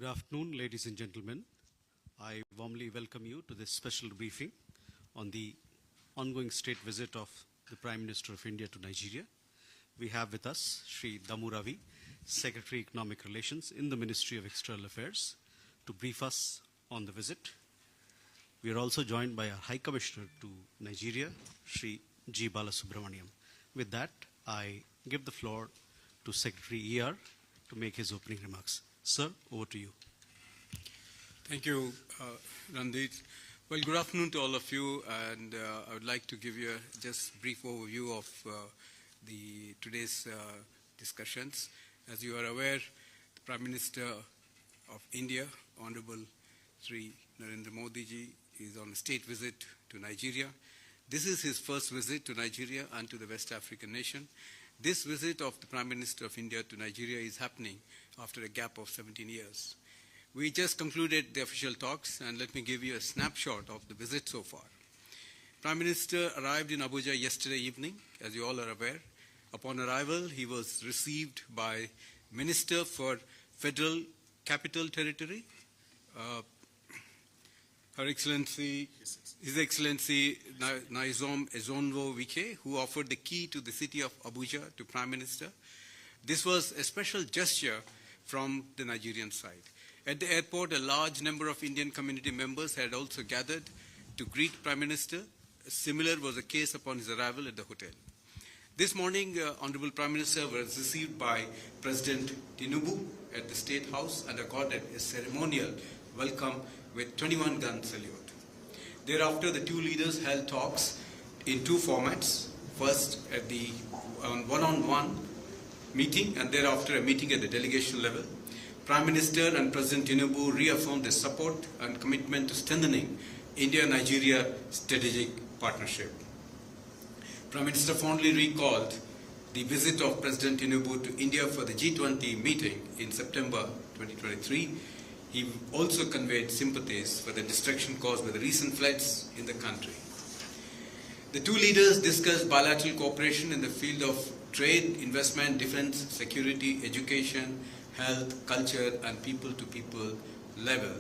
Good afternoon, ladies and gentlemen. I warmly welcome you to this special briefing on the ongoing state visit of the Prime Minister of India to Nigeria. We have with us Sri Damu Ravi, Secretary Economic Relations in the Ministry of External Affairs, to brief us on the visit. We are also joined by our High Commissioner to Nigeria, Sri G. Balasubramaniam. With that, I give the floor to Secretary ER to make his opening remarks. Sir, over to you. Thank you, Randeep. Well, good afternoon to all of you, and I would like to give you a just brief overview of today's discussions. As you are aware, the Prime Minister of India, Honorable Sri Narendra Modi ji, is on a state visit to Nigeria. This is his first visit to Nigeria and to the West African nation. This visit of the Prime Minister of India to Nigeria is happening after a gap of 17 years. We just concluded the official talks, and let me give you a snapshot of the visit so far. Prime Minister arrived in Abuja yesterday evening, as you all are aware. Upon arrival, he was received by Minister for Federal Capital Territory, Her Excellency, His Excellency Nyesom Ezonwo Wike, who offered the key to the city of Abuja to Prime Minister. This was a special gesture from the Nigerian side. At the airport, a large number of Indian community members had also gathered to greet Prime Minister. Similar was the case upon his arrival at the hotel. This morning, Honorable Prime Minister was received by President Tinubu at the State House and accorded a ceremonial welcome with 21-gun salute. Thereafter, the two leaders held talks in two formats. First, at the one-on-one meeting, and thereafter a meeting at the delegation level. Prime Minister and President Tinubu reaffirmed their support and commitment to strengthening India-Nigeria strategic partnership. Prime Minister fondly recalled the visit of President Tinubu to India for the G20 meeting in September 2023. He also conveyed sympathies for the destruction caused by the recent floods in the country. The two leaders discussed bilateral cooperation in the field of trade, investment, defense, security, education, health, culture, and people-to-people level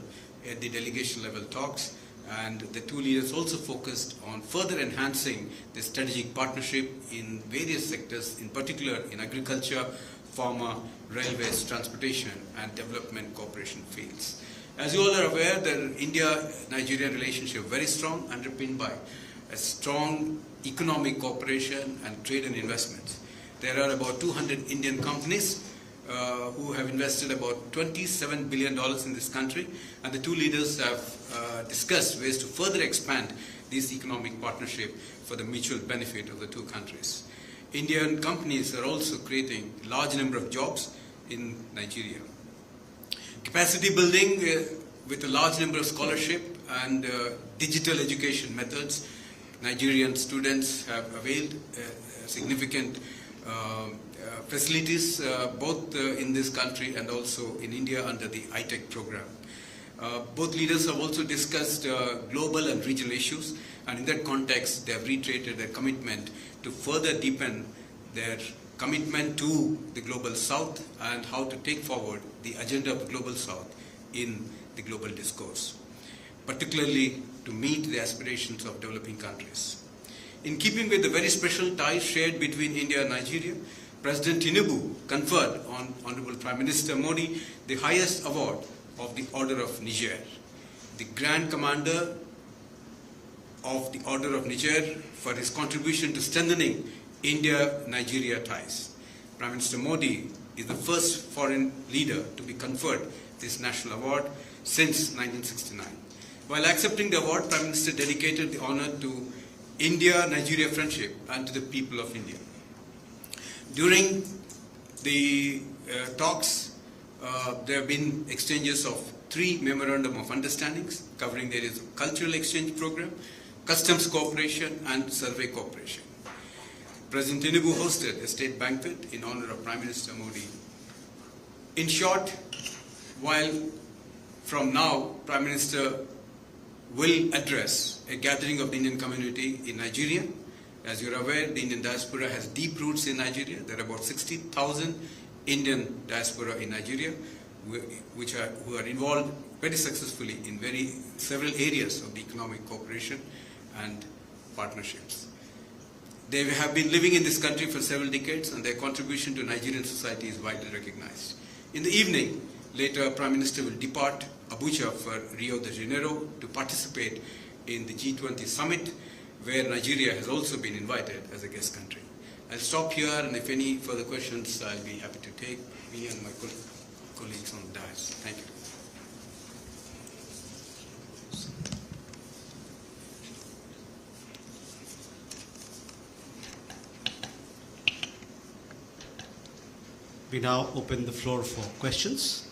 at the delegation level talks. And the two leaders also focused on further enhancing the strategic partnership in various sectors, in particular in agriculture, pharma, railways, transportation, and development cooperation fields. As you all are aware, the India-Nigeria relationship is very strong, underpinned by a strong economic cooperation and trade and investments. There are about 200 Indian companies who have invested about $27 billion in this country, and the two leaders have discussed ways to further expand this economic partnership for the mutual benefit of the two countries. Indian companies are also creating a large number of jobs in Nigeria. Capacity building with a large number of scholarship and digital education methods. Nigerian students have availed significant facilities both in this country and also in India under the iTech program. Both leaders have also discussed global and regional issues, and in that context they have reiterated their commitment to further deepen their commitment to the Global South and how to take forward the agenda of the Global South in the global discourse, particularly to meet the aspirations of developing countries. In keeping with the very special ties shared between India and Nigeria, President Tinubu conferred on Honorable Prime Minister Modi the highest award of the Order of Niger. The Grand Commander of the Order of Niger for his contribution to strengthening India-Nigeria ties. Prime Minister Modi is the first foreign leader to be conferred this national award since 1969. While accepting the award, Prime Minister dedicated the honor to India-Nigeria friendship and to the people of India. During the talks, there have been exchanges of 3 memorandum of understandings covering there is a cultural exchange program, customs cooperation, and survey cooperation. President Tinubu hosted a state banquet in honor of Prime Minister Modi. In short, while from now Prime Minister will address a gathering of the Indian community in Nigeria. As you are aware, the Indian diaspora has deep roots in Nigeria. There are about 60,000 Indian diaspora in Nigeria. who are involved very successfully in several areas of the economic cooperation and partnerships. They have been living in this country for several decades, and their contribution to Nigerian society is widely recognized. In the evening, later, Prime Minister will depart Abuja for Rio de Janeiro to participate in the G20 summit, where Nigeria has also been invited as a guest country. I'll stop here, and if any further questions, I'll be happy to take, me and my colleagues on the dais. Thank you. We now open the floor for questions.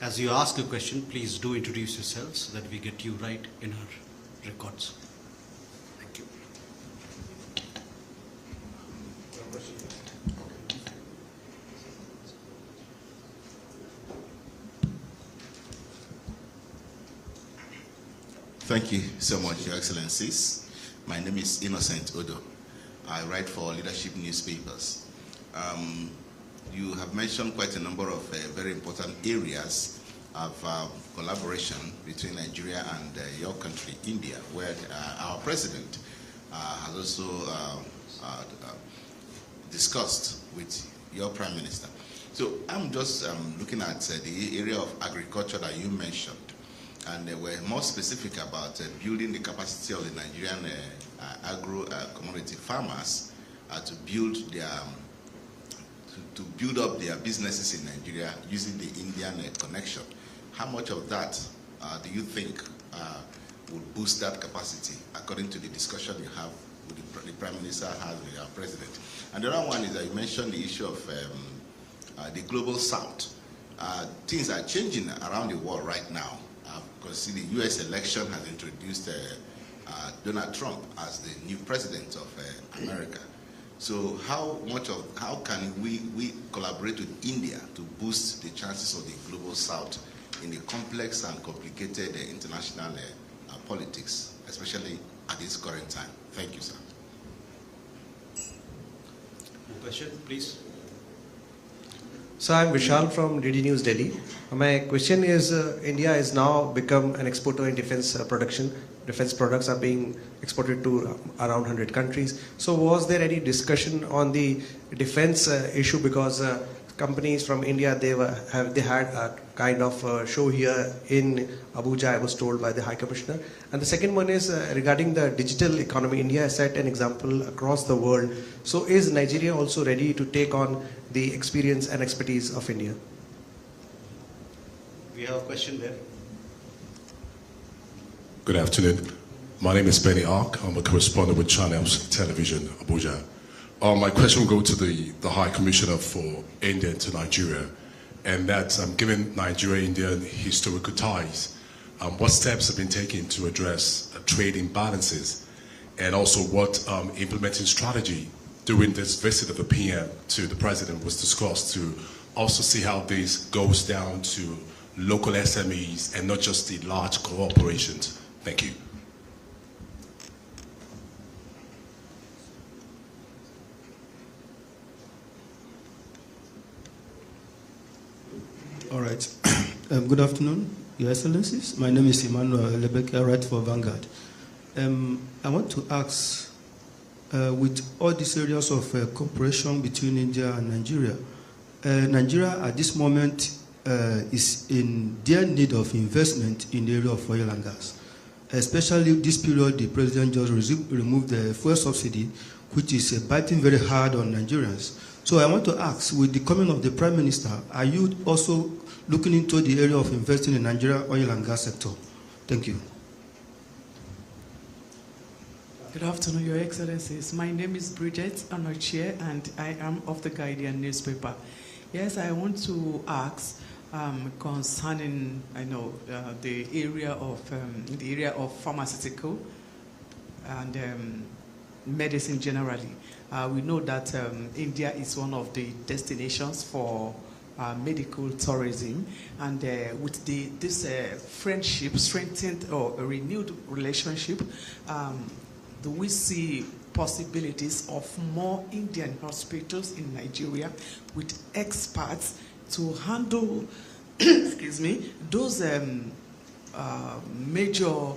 As you ask a question, please do introduce yourselves so that we get you right in our records. Thank you. Thank you so much, Your Excellencies. My name is Innocent Odo. I write for leadership newspapers. You have mentioned quite a number of very important areas of collaboration between Nigeria and your country, India, where our president has also discussed with your Prime Minister. So I'm just looking at the area of agriculture that you mentioned, and we're more specific about building the capacity of the Nigerian agro-commodity farmers to build up their businesses in Nigeria using the Indian connection. How much of that do you think would boost that capacity, according to the discussion you have with the Prime Minister has with our President? And the other one is that you mentioned the issue of the Global South. Things are changing around the world right now, because the U.S. election has introduced Donald Trump as the new president of America. So how can we collaborate with India to boost the chances of the Global South in the complex and complicated international politics, especially at this current time? Thank you, sir. Question, please. So I'm Vishal from DD News Delhi. My question is, India has now become an exporter in defense production. Defense products are being exported to around 100 countries. So was there any discussion on the defense issue? Because companies from India, they had a kind of show here in Abuja, I was told by the High Commissioner. And the second one is regarding the digital economy. India has set an example across the world. So is Nigeria also ready to take on the experience and expertise of India? We have a question there. Good afternoon. My name is Benny Ark. I'm a correspondent with Channels Television, Abuja. My question will go to the High Commissioner for India to Nigeria, and that's given Nigeria-India historical ties, what steps have been taken to address trade imbalances, and also what implementing strategy during this visit of the PM to the President was discussed to also see how this goes down to local SMEs and not just the large corporations. Thank you. All right. Good afternoon, Your Excellencies. My name is Emmanuel Lebeke, I write for Vanguard. I want to ask, with all these areas of cooperation between India and Nigeria, Nigeria at this moment is in their need of investment in the area of oil and gas. Especially this period, the President just removed the fuel subsidy, which is biting very hard on Nigerians. So I want to ask, with the coming of the Prime Minister, are you also looking into the area of investing in Nigeria oil and gas sector? Thank you. Good afternoon, Your Excellencies. My name is Bridget Anochie, and I am of the Guardian newspaper. Yes, I want to ask concerning, the area of pharmaceutical and medicine generally. We know that India is one of the destinations for medical tourism, and with this friendship, strengthened or a renewed relationship, do we see possibilities of more Indian hospitals in Nigeria with experts to handle, excuse me, those major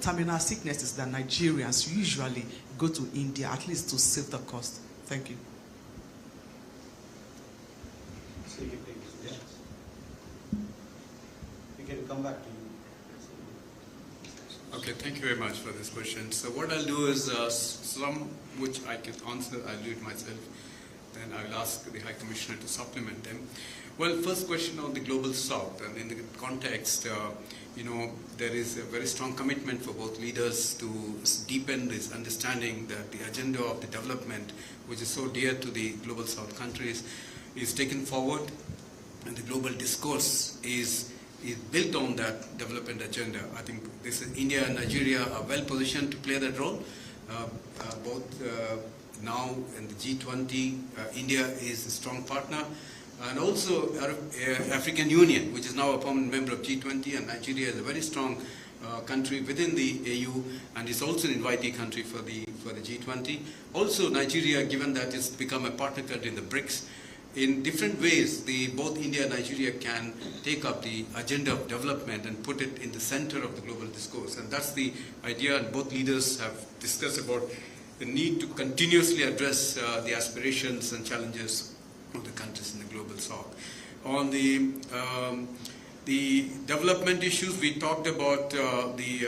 terminal sicknesses that Nigerians usually go to India, at least to save the cost? Thank you. So you take yes. We can come back to you. Okay, thank you very much for this question. So what I'll do is some which I can answer, I'll do it myself. Then I'll ask the High Commissioner to supplement them. Well, first question on the Global South, and in the context, there is a very strong commitment for both leaders to deepen this understanding that the agenda of the development, which is so dear to the Global South countries, is taken forward, and the global discourse is built on that development agenda. I think India and Nigeria are well positioned to play that role. Both now in the G20, India is a strong partner, and also African Union, which is now a permanent member of G20, and Nigeria is a very strong country within the AU, and is also an invitee country for the G20. Also, Nigeria, given that it's become a partner country in the BRICS, in different ways, both India and Nigeria can take up the agenda of development and put it in the center of the global discourse. And that's the idea, and both leaders have discussed about the need to continuously address the aspirations and challenges of the countries in the Global South. On the development issues, we talked about the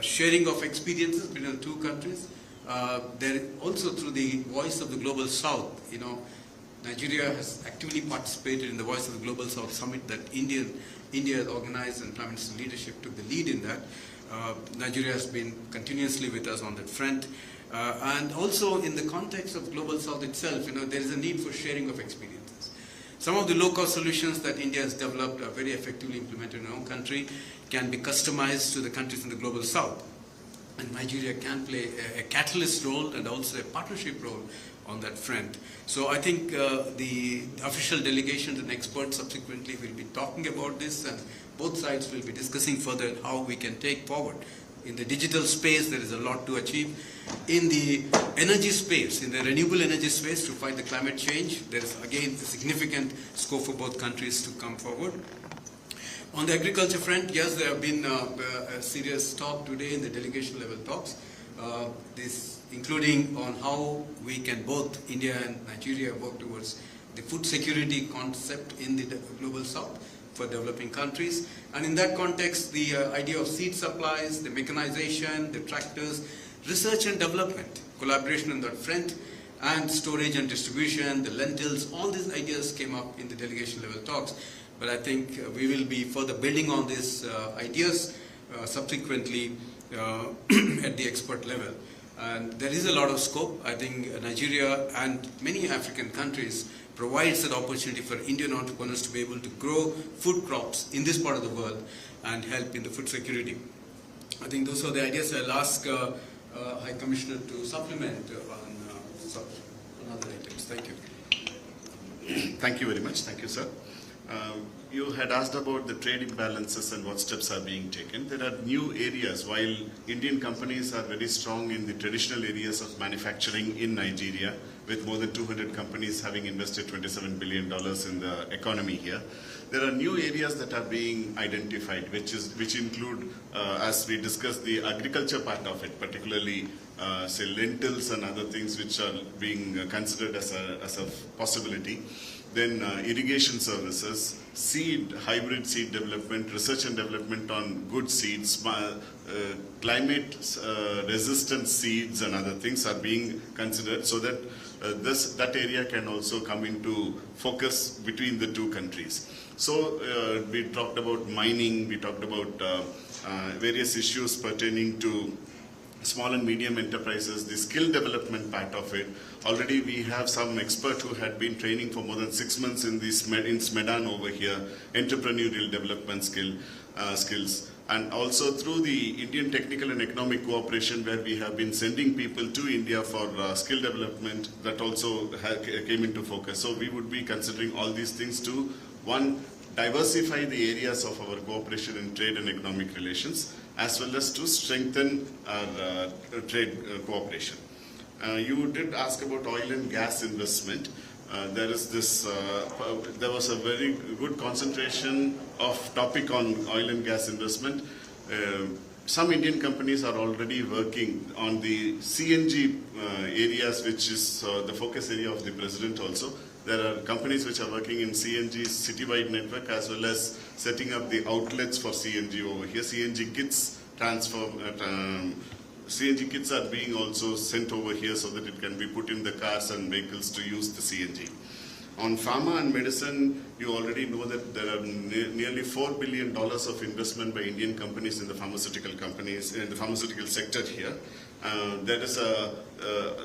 sharing of experiences between the two countries. There also, through the Voice of the Global South, Nigeria has actively participated in the Voice of the Global South Summit that India has organized, and Prime Minister's leadership took the lead in that. Nigeria has been continuously with us on that front. And also in the context of Global South itself, there is a need for sharing of experiences. Some of the low-cost solutions that India has developed are very effectively implemented in our own country, can be customized to the countries in the Global South. And Nigeria can play a catalyst role and also a partnership role on that front. So I think the official delegations and experts subsequently will be talking about this, and both sides will be discussing further how we can take forward. In the digital space, there is a lot to achieve. In the energy space, in the renewable energy space to fight the climate change, there is again a significant scope for both countries to come forward. On the agriculture front, yes, there have been a serious talk today in the delegation level talks. Including on how we can both India and Nigeria work towards the food security concept in the Global South for developing countries. And in that context, the idea of seed supplies, the mechanization, the tractors, research and development, collaboration on that front, and storage and distribution, the lentils, all these ideas came up in the delegation level talks. But I think we will be further building on these ideas subsequently at the expert level. And there is a lot of scope. I think Nigeria and many African countries provides that opportunity for Indian entrepreneurs to be able to grow food crops in this part of the world and help in the food security. I think those are the ideas. I'll ask High Commissioner to supplement on other items. Thank you. Thank you very much. Thank you, sir. You had asked about the trade imbalances and what steps are being taken. There are new areas. While Indian companies are very strong in the traditional areas of manufacturing in Nigeria, with more than 200 companies having invested $27 billion in the economy here, there are new areas that are being identified, which include, as we discussed, the agriculture part of it, particularly say lentils and other things which are being considered as a possibility. Then irrigation services, hybrid seed development, research and development on good seeds, climate resistant seeds and other things are being considered, so that that area can also come into focus between the two countries. So we talked about mining, we talked about various issues pertaining to small and medium enterprises, the skill development part of it. Already we have some expert who had been training for more than 6 months in Smedan over here, entrepreneurial development skills. And also through the Indian Technical and Economic Cooperation, where we have been sending people to India for skill development, that also came into focus. So we would be considering all these things to, one, diversify the areas of our cooperation in trade and economic relations, as well as to strengthen our trade cooperation. You did ask about oil and gas investment. there was a very good concentration of topic on oil and gas investment. Some Indian companies are already working on the CNG areas, which is the focus area of the president also. There are companies which are working in CNG citywide network as well as setting up the outlets for CNG over here. CNG kits CNG kits are being also sent over here so that it can be put in the cars and vehicles to use the CNG. On pharma and medicine, you already know that there are nearly $4 billion of investment by Indian companies in the pharmaceutical sector here. There is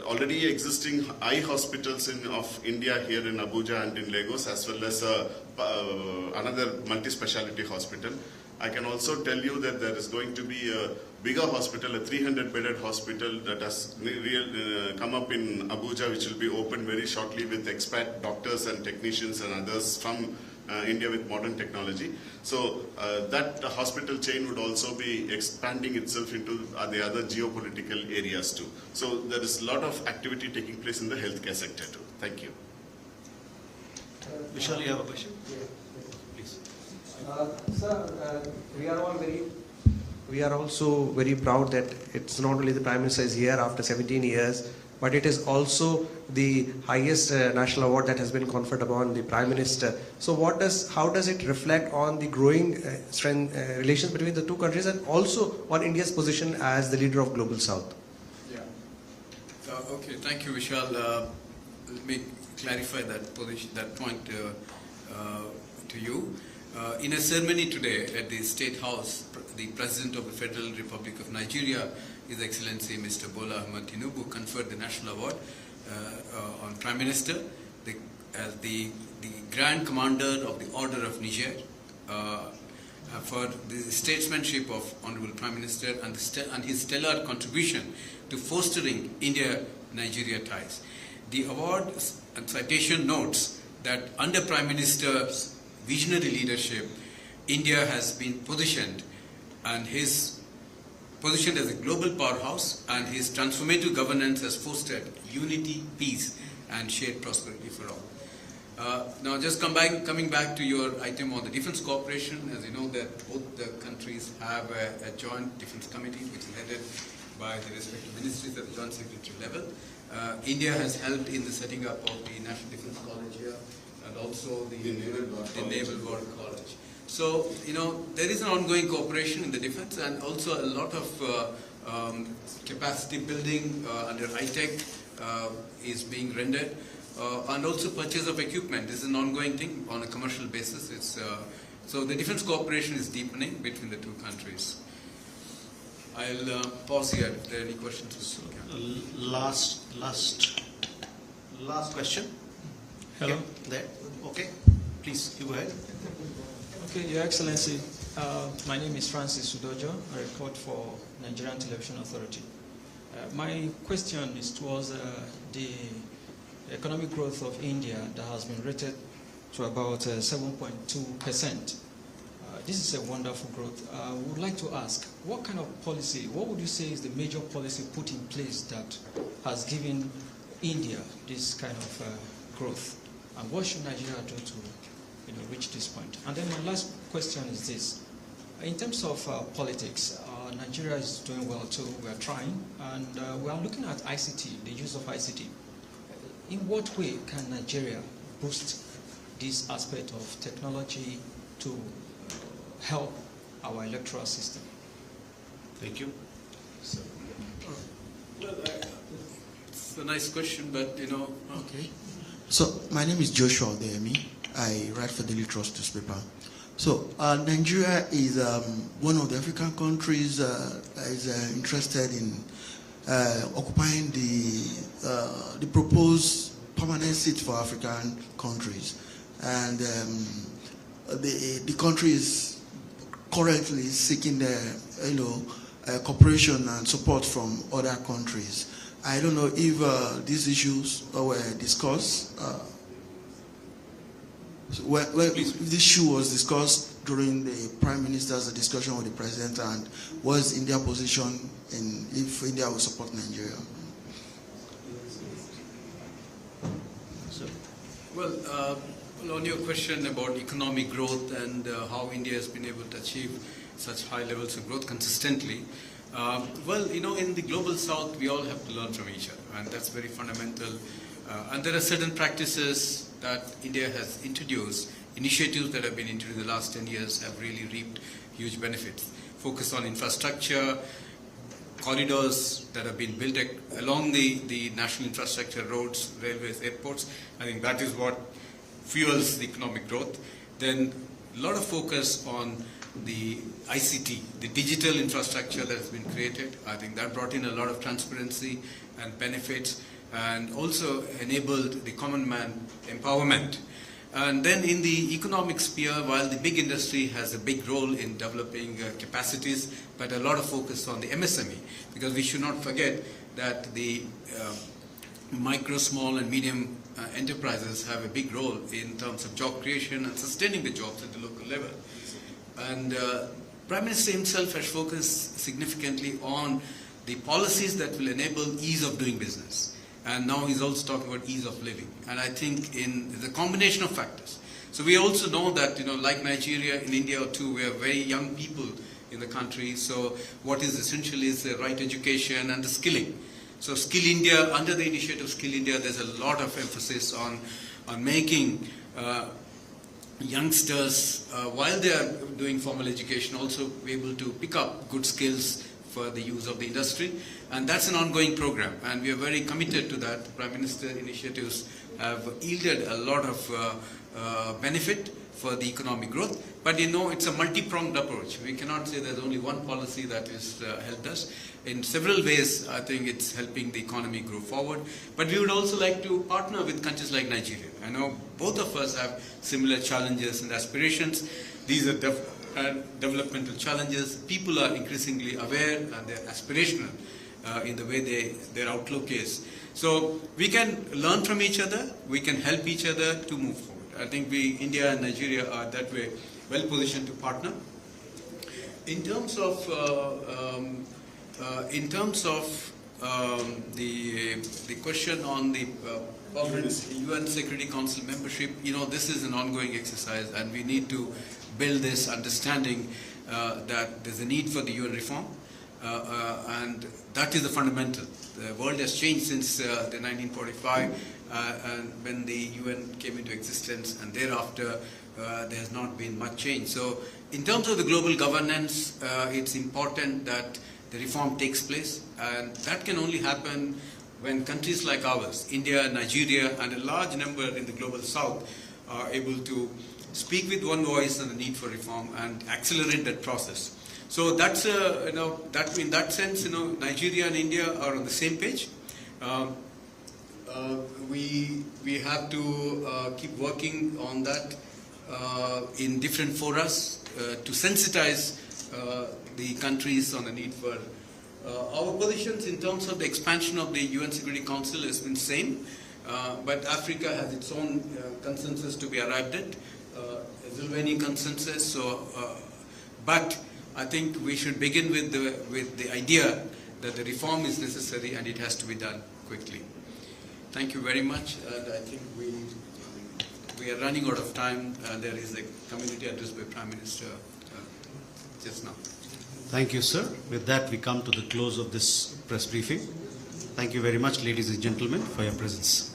already existing eye hospitals of India here in Abuja and in Lagos, as well as another multi-speciality hospital. I can also tell you that there is going to be a bigger hospital, a 300-bedded hospital that has come up in Abuja, which will be opened very shortly with expat doctors and technicians and others from India with modern technology. So that hospital chain would also be expanding itself into the other geopolitical areas too. So there is a lot of activity taking place in the healthcare sector too. Thank you. Vishal, you have a question? Please. Sir, we are also very proud that it's not only the Prime Minister is here after 17 years, but it is also the highest national award that has been conferred upon the Prime Minister. So how does it reflect on the growing relations between the two countries and also on India's position as the leader of Global South? Yeah. Okay, thank you, Vishal. Let me clarify that point to you. In a ceremony today at the State House, the President of the Federal Republic of Nigeria, His Excellency Mr. Bola Ahmed Tinubu, conferred the National Award on Prime Minister as the Grand Commander of the Order of Niger for the statesmanship of Honorable Prime Minister and his stellar contribution to fostering India-Nigeria ties. The award and citation notes that under Prime Minister's visionary leadership, India has been positioned as a global powerhouse, and his transformative governance has fostered unity, peace, and shared prosperity for all. Now, just coming back to your item on the defense cooperation, as you know that both the countries have a joint defense committee which is headed by the respective ministries at the joint secretary level. India has helped in the setting up of the National Defense College here, and also the Naval War College. So, there is an ongoing cooperation in the defense, and also a lot of capacity building under ITEC is being rendered, and also purchase of equipment. This is an ongoing thing on a commercial basis. So the defense cooperation is deepening between the two countries. I'll pause here if there are any questions. Last question. Hello. There. Okay. Please, you go ahead. Okay, Your Excellency, my name is Francis Udojo. I report for Nigerian Television Authority. My question is towards the economic growth of India that has been rated to about 7.2%. This is a wonderful growth. I would like to ask, what kind of policy, what would you say is the major policy put in place that has given India this kind of growth? And what should Nigeria do to reach this point? And then my last question is this. In terms of politics, Nigeria is doing well too. We are trying. And we are looking at ICT, the use of ICT. In what way can Nigeria boost this aspect of technology to help our electoral system? Thank you. It's a nice question, but Okay. So my name is Joshua Odeyemi. I write for Daily Trust newspaper. So Nigeria is one of the African countries that is interested in occupying the proposed permanent seat for African countries, and the country is currently seeking cooperation and support from other countries. I don't know if these issues were discussed. This issue was discussed during the Prime Minister's discussion with the President, and was in their position in if India will support Nigeria. Well, on your question about economic growth and how India has been able to achieve such high levels of growth consistently, well, in the global south, we all have to learn from each other, and that's very fundamental. And there are certain practices that India has introduced, initiatives that have been introduced in the last 10 years have really reaped huge benefits. Focus on infrastructure, corridors that have been built along the national infrastructure, roads, railways, airports. I think that is what fuels the economic growth. Then a lot of focus on the ICT, the digital infrastructure that has been created. I think that brought in a lot of transparency and benefits, and also enabled the common man empowerment. And then in the economic sphere, while the big industry has a big role in developing capacities, but a lot of focus on the MSME, because we should not forget that the micro, small and medium enterprises have a big role in terms of job creation and sustaining the jobs at the local level. And Prime Minister himself has focused significantly on the policies that will enable ease of doing business. And now he's also talking about ease of living. And I think in the combination of factors. So we also know that, like Nigeria, in India too, we have very young people in the country. So what is essential is the right education and the skilling. So Skill India, under the initiative Skill India, there's a lot of emphasis on making youngsters, while they are doing formal education, also be able to pick up good skills for the use of the industry. And that's an ongoing program, and we are very committed to that. The Prime Minister initiatives have yielded a lot of benefit for the economic growth. But it's a multi-pronged approach. We cannot say there's only one policy that has helped us. In several ways, I think it's helping the economy grow forward. But we would also like to partner with countries like Nigeria. I know both of us have similar challenges and aspirations. These are developmental challenges. People are increasingly aware and they're aspirational in the way their outlook is. So we can learn from each other. We can help each other to move forward. I think India and Nigeria are that way well positioned to partner. In terms of the question on the UN Security Council membership, this is an ongoing exercise, and we need to build this understanding that there's a need for the UN reform, and that is the fundamental. The world has changed since the 1945, and when the UN came into existence, and thereafter there has not been much change. So in terms of the global governance, it's important that the reform takes place, and that can only happen when countries like ours, India, Nigeria, and a large number in the global south are able to speak with one voice on the need for reform and accelerate that process. So that's in that sense, Nigeria and India are on the same page. We have to keep working on that in different forums to sensitize the countries on the need for our positions in terms of the expansion of the UN Security Council has been same, but Africa has its own consensus to be arrived at, a Zulwani consensus. So, but I think we should begin with the idea that the reform is necessary and it has to be done quickly. Thank you very much, and I think we are running out of time. There is a community address by Prime Minister just now. Thank you, sir. With that, we come to the close of this press briefing. Thank you very much, ladies and gentlemen, for your presence.